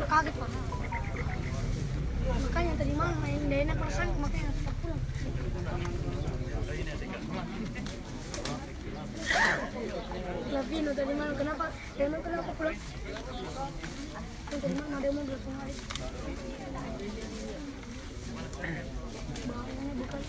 Kaget Pak. Makanya tadi malam main gak enak perasaan, makanya harus pulang. Lavino tadi malam kenapa pulang? Tadi malam ada mobil langsung lari. Bawahnya bukan.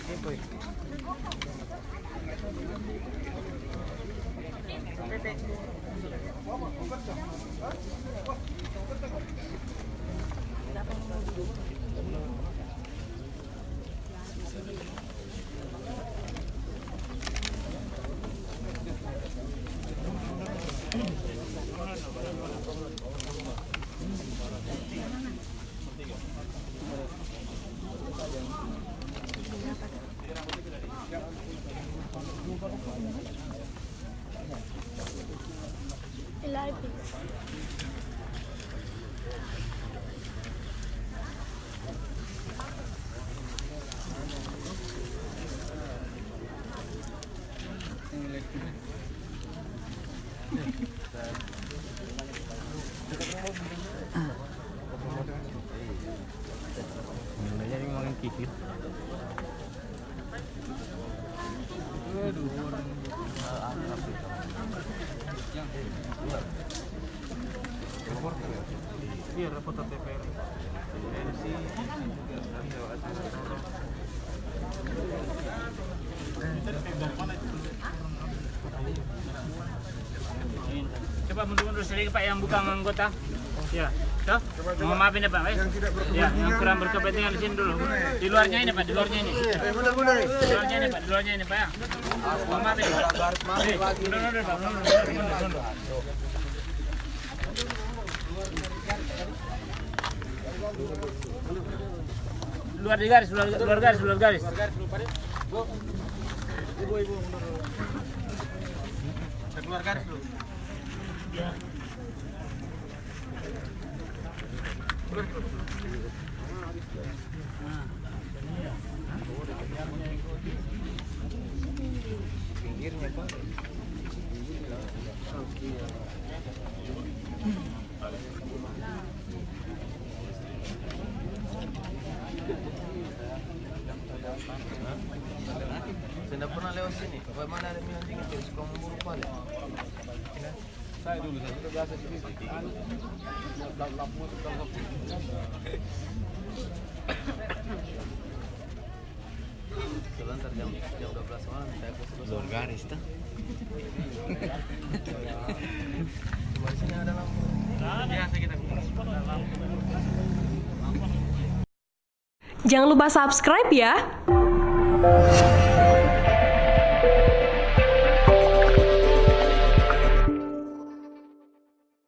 Jadi makin kikir. Iya, rapot TPR. Coba mundur-mundur sedikit Pak yang bukan anggota. Ya, toh? Mohon maafin ya Pak. Ya, yang kurang berkepentingan di sini dulu. Di luarnya ini Pak, di luarnya ini. Di luarnya ini Pak, di luarnya ini Pak ya. Mohon maafin Pak. Mundur-mundur Pak, mundur. Luar di garis, luar garis. Ibu mundur. Keluar garis dulu. Ya. Pinggirnya Pak. Saya tidak pernah lewat sini. Bagaimana ada minyak dingin terus kamu memburu balik? Saya sudah biasa sini. Sebentar jam 12 malam saya ke luar garis tuh. Di sini ada lampu. Biasa kita lampu. Jangan lupa subscribe ya.